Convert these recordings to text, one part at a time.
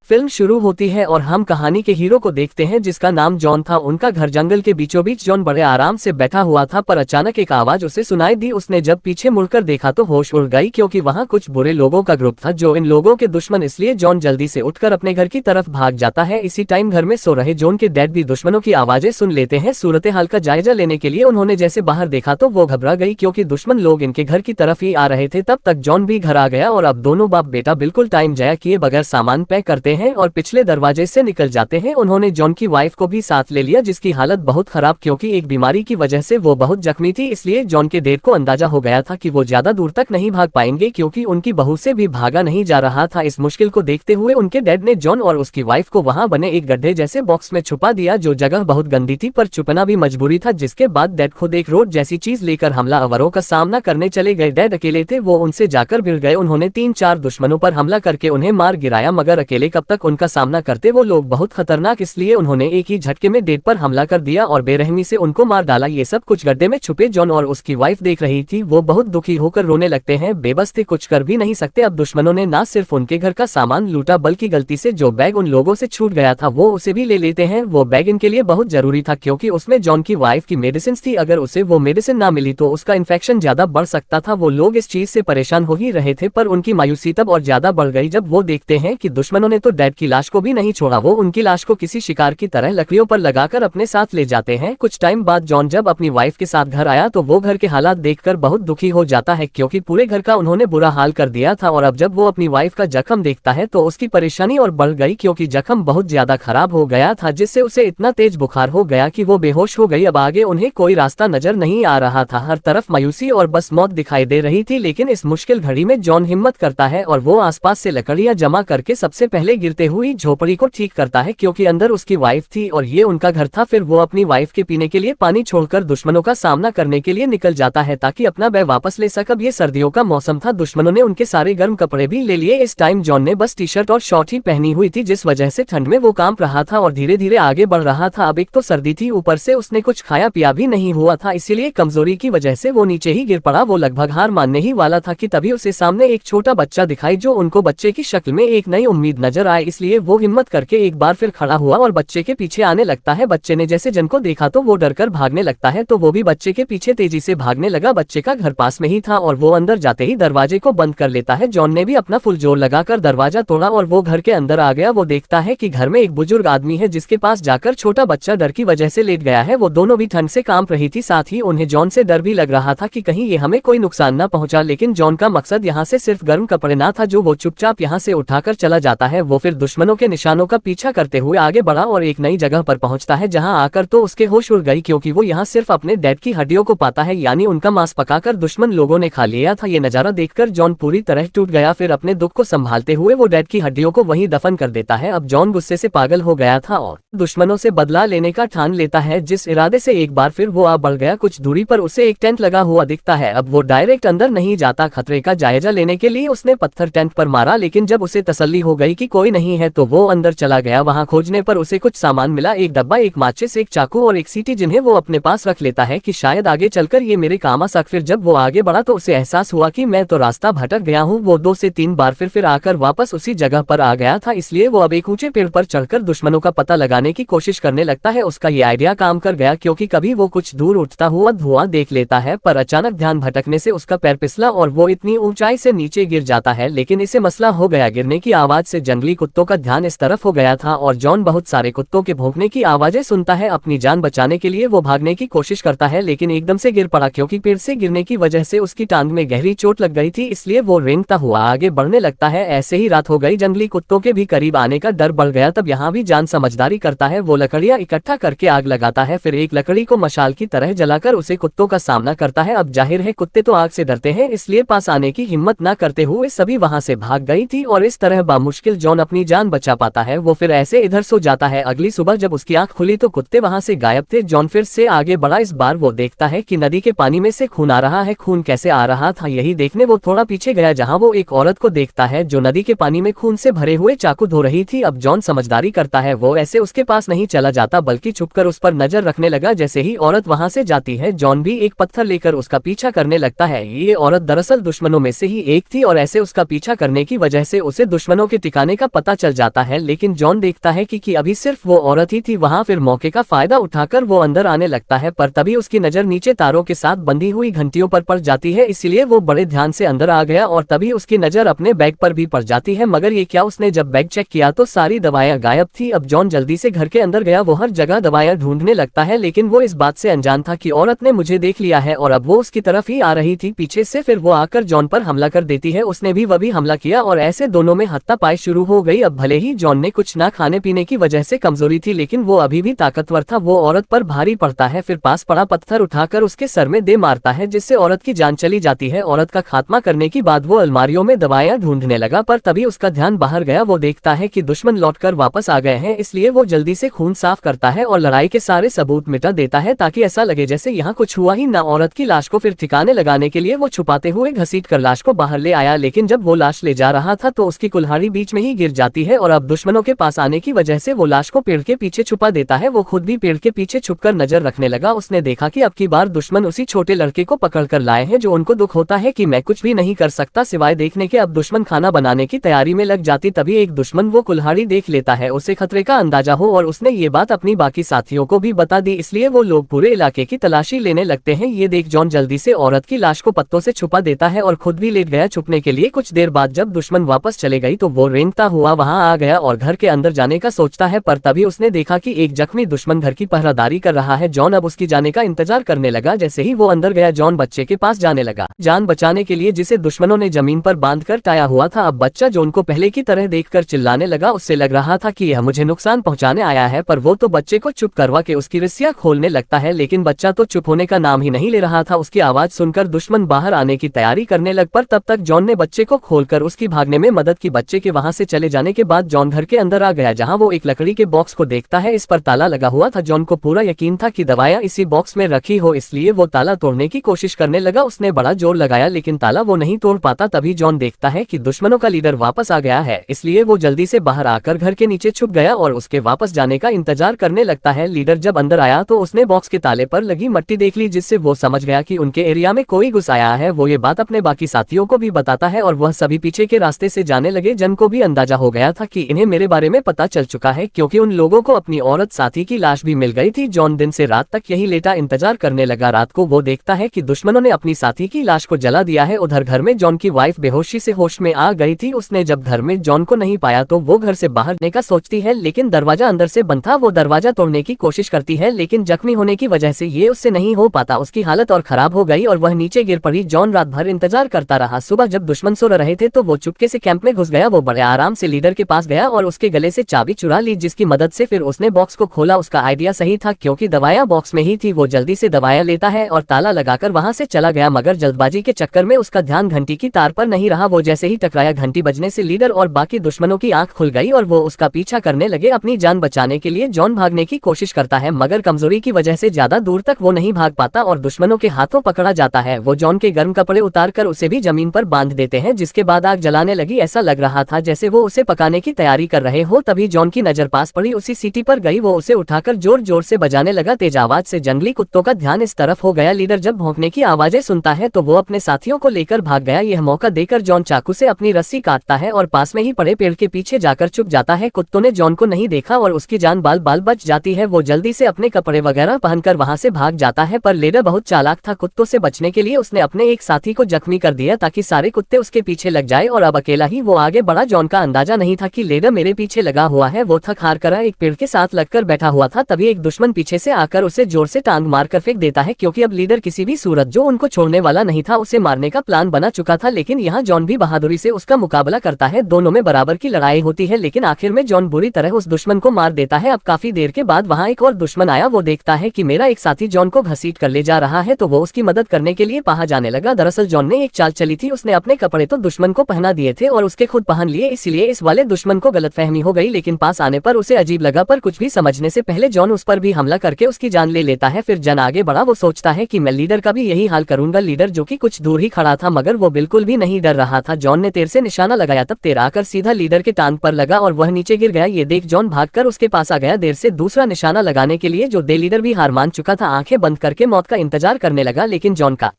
Film शुरू होती है और हम कहानी के हीरो को देखते हैं जिसका नाम जॉन था। उनका घर जंगल के बीचों बीच। जॉन बड़े आराम से बैठा हुआ था पर अचानक एक आवाज उसे सुनाई दी। उसने जब पीछे मुड़कर देखा तो होश उड़ गई क्योंकि वहां कुछ बुरे लोगों का ग्रुप था जो इन लोगों के दुश्मन। इसलिए जॉन जल्दी से उठकर अपने घर की तरफ भाग जाता है। इसी टाइम घर में सो रहे जॉन के डैड भी दुश्मनों की आवाजें सुन लेते हैं। सूरत हाल का जायजा लेने के लिए उन्होंने जैसे बाहर देखा तो वो घबरा गई क्योंकि दुश्मन लोग इनके घर की तरफ ही आ रहे थे। तब तक जॉन भी घर आ गया और अब दोनों बाप बेटा बिल्कुल टाइम जाया किए बगैर सामान पैक करते हैं और पिछले दरवाजे से निकल जाते हैं। उन्होंने जॉन की वाइफ को भी साथ ले लिया जिसकी हालत बहुत खराब क्योंकि एक बीमारी की वजह से वो बहुत जख्मी थी। इसलिए जॉन के डैड को अंदाजा हो गया था कि वो ज्यादा दूर तक नहीं भाग पाएंगे क्योंकि उनकी बहू से भी भागा नहीं जा रहा था। इस मुश्किल को देखते हुए उनके डैड ने जॉन और उसकी वाइफ को वहां बने एक गड्ढे जैसे बॉक्स में छुपा दिया। जो जगह बहुत गंदी थी पर छुपना भी मजबूरी था। जिसके बाद डैड खुद एक रोड जैसी चीज लेकर हमलावरों का सामना करने चले गए। डैड अकेले थे, वो उनसे जाकर भिड़ गए। उन्होंने 3-4 दुश्मनों पर हमला करके उन्हें मार गिराया मगर अकेले कब तक उनका सामना करते। वो लोग बहुत खतरनाक, इसलिए उन्होंने एक ही झटके में डैड पर हमला कर दिया और बेरहमी से उनको मार डाला। ये सब कुछ गड्ढे में छुपे जॉन और उसकी वाइफ देख रही थी। वो बहुत दुखी होकर रोने लगते हैं, बेबस थे, कुछ कर भी नहीं सकते। अब दुश्मनों ने न सिर्फ उनके घर का सामान लूटा बल्कि गलती से जो बैग उन लोगों से छूट गया था वो उसे भी ले लेते हैं। वो बैग इनके लिए बहुत जरूरी था क्योंकि उसमें जॉन की वाइफ की मेडिसिन थी। अगर उसे वो मेडिसिन ना मिली तो उसका इन्फेक्शन ज्यादा बढ़ सकता था। वो लोग इस चीज से परेशान हो ही रहे थे पर उनकी मायूसी तब और ज्यादा बढ़ गई जब वो देखते हैं कि दुश्मनों ने तो डैड की लाश को भी नहीं छोड़ा। वो उनकी लाश को किसी शिकार की तरह लकड़ियों पर लगाकर अपने साथ ले जाते हैं। कुछ टाइम बाद जॉन जब अपनी वाइफ के साथ घर आया तो वो घर के हालात देखकर बहुत दुखी हो जाता है क्योंकि पूरे घर का उन्होंने बुरा हाल कर दिया था। और अब जब वो अपनी वाइफ का जख्म देखता है तो उसकी परेशानी और बढ़ गई क्योंकि जख्म बहुत ज्यादा खराब हो गया था जिससे उसे इतना तेज बुखार हो गया कि वो बेहोश हो गई। अब आगे उन्हें कोई रास्ता नजर नहीं आ रहा था, हर तरफ मायूसी और बस मौत दिखाई दे रही थी। लेकिन इस मुश्किल घड़ी में जॉन हिम्मत करता है और वो आसपास से लकड़ियां जमा करके सबसे पहले गिरते हुई झोपड़ी को ठीक करता है क्योंकि अंदर उसकी वाइफ थी और ये उनका घर था। फिर वो अपनी वाइफ के पीने के लिए पानी छोड़कर दुश्मनों का सामना करने के लिए निकल जाता है ताकि अपना बैग वापस ले सके। अब ये सर्दियों का मौसम था, दुश्मनों ने उनके सारे गर्म कपड़े भी ले लिए। इस टाइम जॉन ने बस टी-शर्ट और शॉर्ट ही पहनी हुई थी जिस वजह से ठंड में वो कांप रहा था और धीरे धीरे आगे बढ़ रहा था। अब एक तो सर्दी थी, ऊपर से उसने कुछ खाया पिया भी नहीं हुआ था, इसीलिए कमजोरी की वजह से वो नीचे ही गिर पड़ा। वो लगभग हार मानने ही वाला था कि तभी उसे सामने एक छोटा बच्चा दिखाई जो उनको बच्चे की शक्ल में एक नई उम्मीद नजर आए। इसलिए वो हिम्मत करके एक बार फिर खड़ा हुआ और बच्चे के पीछे आने लगता है। बच्चे ने जैसे जन को देखा तो वो डरकर भागने लगता है तो वो भी बच्चे के पीछे तेजी से भागने लगा। बच्चे का घर पास में ही था और वो अंदर जाते ही दरवाजे को बंद कर लेता है। जॉन ने भी अपना फुल जोर लगाकर दरवाजा तोड़ा और वो घर के अंदर आ गया। वो देखता है कि घर में एक बुजुर्ग आदमी है जिसके पास जाकर छोटा बच्चा डर की वजह से लेट गया है। वो दोनों भी ठंड से कांप रही थी, साथ ही उन्हें जॉन से डर भी लग रहा था कि कहीं ये हमें कोई नुकसान न पहुंचा। लेकिन जॉन का मकसद यहाँ से सिर्फ गर्म कपड़े ना था जो वो चुपचाप यहाँ से उठाकर चला जाता है। वो फिर दुश्मनों के निशानों का पीछा करते हुए आगे बढ़ा और एक नई जगह पर पहुंचता है जहां आकर तो उसके होश उड़ गई क्योंकि वो यहाँ सिर्फ अपने डैड की हड्डियों को पाता है, यानी उनका मांस पकाकर दुश्मन लोगों ने खा लिया था। ये नजारा देखकर जॉन पूरी तरह टूट गया। फिर अपने दुख को संभालते हुए वो डैड की हड्डियों को वहीं दफन कर देता है। अब जॉन गुस्से से पागल हो गया था और दुश्मनों से बदला लेने का ठान लेता है, जिस इरादे से एक बार फिर वो आ बढ़ गया। कुछ दूरी पर उसे एक टेंट लगा हुआ दिखता है। अब वो डायरेक्ट अंदर नहीं जाता, खतरे का जायजा लेने के लिए उसने पत्थर टेंट पर मारा, लेकिन जब उसे तसल्ली हो गई कि कोई नहीं है तो वो अंदर चला गया। वहां खोजने पर उसे कुछ सामान मिला, एक डब्बा, एक माचिस, एक चाकू और एक सीटी, जिन्हें वो अपने पास रख लेता है कि शायद आगे चलकर ये मेरे काम आ सके। फिर जब वो आगे बढ़ा तो उसे एहसास हुआ कि मैं तो रास्ता भटक गया हूँ। वो 2 से 3 बार फिर आकर वापस उसी जगह पर आ गया था, इसलिए वो अब एक ऊंचे पेड़ पर चढ़कर दुश्मनों का पता लगाने की कोशिश करने लगता है। उसका ये आइडिया काम कर गया क्योंकि कभी वो कुछ दूर उठता हुआ धुआं देख लेता है पर अचानक ध्यान भटकने से उसका पैर फिसला और वो इतनी ऊंचाई से नीचे गिर जाता है। लेकिन इसे मसला हो गया, गिरने की आवाज से जंगली कुत्तों का ध्यान इस तरफ हो गया था और जॉन बहुत सारे कुत्तों के भौंकने की आवाजें सुनता है। अपनी जान बचाने के लिए वो भागने की कोशिश करता है लेकिन एकदम से गिर पड़ा क्योंकि पेड़ से गिरने की वजह से उसकी टांग में गहरी चोट लग गई थी, इसलिए वो रेंगता हुआ आगे बढ़ने लगता है। ऐसे ही रात हो गई, जंगली कुत्तों के भी करीब आने का डर बढ़ गया। तब यहाँ भी जान समझदारी करता है, वो लकड़ियां इकट्ठा करके आग लगाता है, फिर एक लकड़ी को मशाल की तरह जलाकर उसे कुत्तों का सामना करता है। अब जाहिर है कुत्ते तो आग से डरते हैं, इसलिए पास आने की हिम्मत न करते हुए सभी वहां से भाग गई थी और इस तरह बामुश्किल जॉन अपनी जान बचा पाता है। वो फिर ऐसे इधर सो जाता है। अगली सुबह जब उसकी आंख खुली तो कुत्ते वहां से गायब थे। जॉन फिर से आगे बढ़ा। इस बार वो देखता है कि नदी के पानी में से खून आ रहा है। खून कैसे आ रहा था यही देखने वो थोड़ा पीछे गया जहाँ वो एक औरत को देखता है जो नदी के पानी में खून से भरे हुए चाकू धो रही थी। अब जॉन समझदारी करता है, वो ऐसे उसके पास नहीं चला जाता बल्कि छुपकर उस पर नजर रखने लगा। जैसे ही औरत वहां से जाती है जॉन भी एक पत्थर लेकर उसका पीछा करने लगता है। ये औरत दरअसल दुश्मनों में से ही एक थी और ऐसे उसका पीछा करने की वजह से उसे दुश्मनों के ठिकाने का पता चल जाता है, लेकिन जॉन देखता है कि अभी सिर्फ वो औरत ही थी वहाँ। फिर मौके का फायदा उठाकर वो अंदर आने लगता है, पर तभी उसकी नजर नीचे तारों के साथ बंधी हुई घंटियों पर पड़ जाती है, इसलिए वो बड़े ध्यान से अंदर आ गया और तभी उसकी नजर अपने बैग पर भी पड़ जाती है। मगर ये क्या, उसने जब बैग चेक किया तो सारी दवाइयां गायब थी। अब जॉन जल्दी से घर के अंदर गया, वो हर जगह दवाइयां ढूंढने लगता है, लेकिन वो इस बात से अनजान था कि औरत ने मुझे देख लिया है और अब वो उसकी तरफ ही आ रही थी पीछे से। फिर वो आकर जॉन पर हमला कर देती है, उसने भी वही हमला किया और ऐसे दोनों में हाथापाई शुरू हो गई। अब भले ही जॉन ने कुछ ना खाने पीने की वजह से कमजोरी थी, लेकिन वो अभी भी ताकतवर था। वो औरत पर भारी पड़ता है, फिर पास पड़ा पत्थर उठाकर उसके सर में दे मारता है, जिससे औरत की जान चली जाती है। औरत का खात्मा करने के बाद वो अलमारियों में दवाइयां ढूंढने लगा, पर तभी उसका ध्यान बाहर गया। वो देखता है कि दुश्मन लौटकर वापस आ गए हैं, इसलिए वो जल्दी से खून साफ करता है और लड़ाई के सारे सबूत मिटा देता है ताकि ऐसा लगे जैसे यहाँ कुछ हुआ ही ना। औरत की लाश को फिर ठिकाने लगाने के लिए वो छुपाते हुए घसीटकर लाश को बाहर ले आया, लेकिन जब वो लाश ले जा रहा था तो उसकी कुल्हाड़ी बीच में ही गिर जाती है और अब दुश्मनों के पास आने की वजह से वो लाश को पेड़ के पीछे छुपा देता है। वो खुद भी पेड़ के पीछे छुपकर नजर रखने लगा। उसने देखा कि अब की बार दुश्मन उसी छोटे लड़के को पकड़कर लाए हैं, जो उनको दुख होता है कि मैं कुछ भी नहीं कर सकता सिवाय देखने के। अब दुश्मन खाना बनाने की तैयारी में लग जाती, तभी एक दुश्मन वो कुल्हाड़ी देख लेता है, उसे खतरे का अंदाजा हो और उसने ये बात अपनी बाकी साथियों को भी बता दी, इसलिए वो लोग पूरे इलाके की तलाशी लेने लगते हैं। ये देख जॉन जल्दी से औरत की लाश को पत्तों से छुपा देता है और खुद भी लेट गया छुपने के लिए। कुछ देर बाद जब दुश्मन वापस चले गई तो वो रेंगता हुआ वहां आ गया और घर के अंदर जाने का सोचता है, पर तभी उसने देखा कि एक जख्मी दुश्मन घर की पहरादारी कर रहा है। जॉन अब उसकी जाने का इंतजार करने लगा। जैसे ही वो अंदर गया, जॉन बच्चे के पास जाने लगा जान बचाने के लिए, जिसे दुश्मनों ने जमीन पर बांध कर टाया हुआ था। अब बच्चा जॉन को पहले की तरह देखकर चिल्लाने लगा। उससे लग रहा था कि यह मुझे नुकसान पहुंचाने आया है, पर वो तो बच्चे को चुप करवा के उसकी रस्सियां खोलने लगता है, लेकिन बच्चा तो चुप होने का नाम ही नहीं ले रहा था। उसकी आवाज सुनकर दुश्मन बाहर आने की तैयारी करने लग, पर तब तक जॉन ने बच्चे को खोलकर उसकी भागने में मदद की। बच्चे के वहां से चले जाने के बाद जॉन घर के अंदर आ गया, जहां वो एक लकड़ी के बॉक्स को देखता है। इस पर ताला लगा हुआ था। जॉन को पूरा यकीन था कि दवाइयां इसी बॉक्स में रखी हो, इसलिए वो ताला तोड़ने की कोशिश करने लगा। उसने बड़ा जोर लगाया, लेकिन ताला वो नहीं तोड़ पाता। तभी जॉन देखता है कि दुश्मनों का लीडर वापस आ गया है, इसलिए वो जल्दी से बाहर आकर घर के नीचे छुप गया और उसके वापस जाने का इंतजार करने लगता है। लीडर जब अंदर आया तो उसने बॉक्स के ताले पर लगी मट्टी देख ली, जिससे वो समझ गया कि उनके एरिया में कोई घुस आया है। वो ये बात अपने बाकी साथियों को भी बताता है और वह सभी पीछे के रास्ते से जाने लगे। जन को भी अंदाजा हो गया था कि इन्हें मेरे बारे में पता चल चुका है, क्योंकि उन लोगों को अपनी औरत साथी की लाश भी मिल गई थी। जॉन दिन से रात तक यही लेटा इंतजार करने लगा। रात को वो देखता है कि दुश्मनों ने अपनी साथी की लाश को जला दिया है। उधर घर में जॉन की वाइफ बेहोशी से होश में आ गई थी। उसने जब घर में जॉन को नहीं पाया तो वो घर से बाहर निकलने का सोचती है, लेकिन दरवाजा अंदर से बंद था। वो दरवाजा तोड़ने की कोशिश करती है, लेकिन जख्मी होने की वजह से ये उससे नहीं हो पाता। उसकी हालत और खराब हो गई और वह नीचे गिर पड़ी। जॉन रात भर इंतजार करता रहा। सुबह जब दुश्मन सो रहे थे तो वो चुपके से कैंप में घुस गया। वो बड़े आराम से लीडर के पास गया और उसके गले से चाबी चुरा ली, जिसकी मदद से फिर उसने बॉक्स को खोला। उसका आइडिया सही था, क्योंकि दवाइयां बॉक्स में ही थी। वो जल्दी से दवाइयां लेता है और ताला लगाकर वहां से चला गया, मगर जल्दबाजी के चक्कर में उसका ध्यान घंटी की तार पर नहीं रहा। वो जैसे ही टकराया, घंटी बजने से लीडर और बाकी दुश्मनों की आंख खुल गई और वो उसका पीछा करने लगे। अपनी जान बचाने के लिए जॉन भागने की कोशिश करता है, मगर कमजोरी की वजह से ज्यादा दूर तक वो नहीं भाग पाता और दुश्मनों के हाथों पकड़ा जाता है। वो जॉन के गर्म कपड़े उतारकर उसे भी जमीन पर बांध देते हैं, जिसके बाद आग जलाने लगी। ऐसा लग रहा था जैसे वो उसे पकाने की तैयारी कर रहे हो। तभी जॉन की नजर पास पड़ी, उसी सीटी पर गई। वो उसे उठाकर जोर जोर से बजाने लगा। तेज आवाज से जंगली कुत्तों का ध्यान इस तरफ हो गया। लीडर जब भौंकने की आवाजें सुनता है तो वो अपने साथियों को लेकर भाग गया। यह मौका देकर जॉन चाकू से अपनी रस्सी काटता है और पास में ही पड़े पेड़ के पीछे जाकर छुप जाता है। कुत्तों ने जॉन को नहीं देखा और उसकी जान बाल बाल बच जाती है। वो जल्दी से अपने कपड़े वगैरह पहनकर वहां से भाग जाता है, पर लीडर बहुत चालाक था। कुत्तों से बचने के लिए उसने अपने एक साथी को जख्मी कर दिया ताकि सारे कुत्ते उसके पीछे लग जाए और अब अकेला ही वो आगे बढ़ा। जॉन का अंदाजा नहीं था कि लीडर मेरे पीछे लगा हुआ है। वो थक हार कर एक पेड़ के साथ लगकर बैठा हुआ था। तभी एक दुश्मन पीछे से आकर उसे जोर से टांग मारकर फेंक देता है, क्योंकि अब लीडर किसी भी सूरत जो उनको छोड़ने वाला नहीं था। उसे मारने का प्लान बना चुका था, लेकिन यहाँ जॉन भी बहादुरी से उसका मुकाबला करता है। दोनों में बराबर की लड़ाई होती है, लेकिन आखिर में जॉन बुरी तरह उस दुश्मन को मार देता है। अब काफी देर के बाद वहाँ एक और दुश्मन आया। वो देखता है कि मेरा एक साथी जॉन को घसीट कर ले जा रहा है, तो वो उसकी मदद करने के लिए वहाँ जाने लगा। दरअसल जॉन ने एक चाल चली थी, उसने अपने कपड़े तो दुश्मन को पहना दिए थे और उसके खुद पहन लिए, इसलिए इस वाले दुश्मन को गलतफहमी हो गई। लेकिन पास आने पर उसे अजीब लगा, पर कुछ भी समझने से पहले जॉन उस पर भी हमला करके उसकी जान ले लेता है। फिर जन आगे बढ़ा। वो सोचता है कि मैं लीडर का भी यही हाल करूंगा। लीडर जो कि कुछ दूर ही खड़ा था, मगर वो बिल्कुल भी नहीं डर रहा था। जॉन ने तीर से निशाना लगाया, तब तीर आकर सीधा लीडर के टांग पर लगा और वह नीचे गिर गया। ये देख जॉन भागकर उसके पास आ गया देर से दूसरा निशाना लगाने के लिए, जो दे लीडर भी हार मान चुका था। आंखें बंद करके मौत का इंतजार करने लगा, लेकिन जॉन का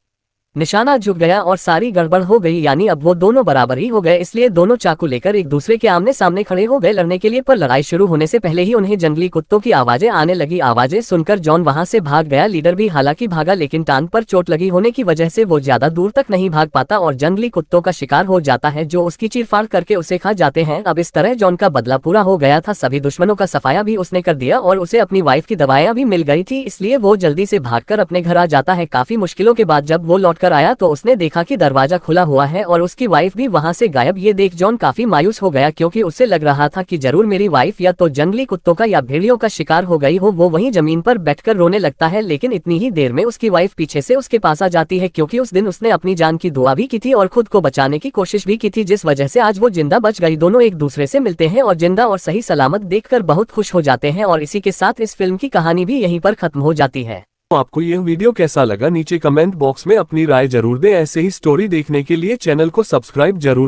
निशाना झुक गया और सारी गड़बड़ हो गई, यानी अब वो दोनों बराबर ही हो गए। इसलिए दोनों चाकू लेकर एक दूसरे के आमने सामने खड़े हो गए लड़ने के लिए। पर लड़ाई शुरू होने से पहले ही उन्हें जंगली कुत्तों की आवाजें आने लगी। आवाजें सुनकर जॉन वहां से भाग गया। लीडर भी हालांकि भागा, लेकिन टांग पर चोट लगी होने की वजह से वो ज्यादा दूर तक नहीं भाग पाता और जंगली कुत्तों का शिकार हो जाता है, जो उसकी चीरफाड़ करके उसे खा जाते हैं। अब इस तरह जॉन का बदला पूरा हो गया था। सभी दुश्मनों का सफाया भी उसने कर दिया और उसे अपनी वाइफ की दवाइयां भी मिल गई थी, इसलिए वो जल्दी से भागकर अपने घर आ जाता है। काफी मुश्किलों के बाद जब वो लौटकर आया तो उसने देखा कि दरवाजा खुला हुआ है और उसकी वाइफ भी वहां से गायब। ये देख जॉन काफी मायूस हो गया, क्योंकि उसे लग रहा था कि जरूर मेरी वाइफ या तो जंगली कुत्तों का या भेड़ियों का शिकार हो गई हो। वो वहीं जमीन पर बैठकर रोने लगता है, लेकिन इतनी ही देर में उसकी वाइफ पीछे से उसके पास आ जाती है, क्योंकि उस दिन उसने अपनी जान की दुआ भी की थी और खुद को बचाने की कोशिश भी की थी, जिस वजह से आज वो जिंदा बच गई। दोनों एक दूसरे से मिलते हैं और जिंदा और सही सलामत देखकर बहुत खुश हो जाते हैं। और इसी के साथ इस फिल्म की कहानी भी यहीं पर खत्म हो जाती है। तो आपको यह वीडियो कैसा लगा नीचे कमेंट बॉक्स में अपनी राय जरूर दें। ऐसे ही स्टोरी देखने के लिए चैनल को सब्सक्राइब जरूर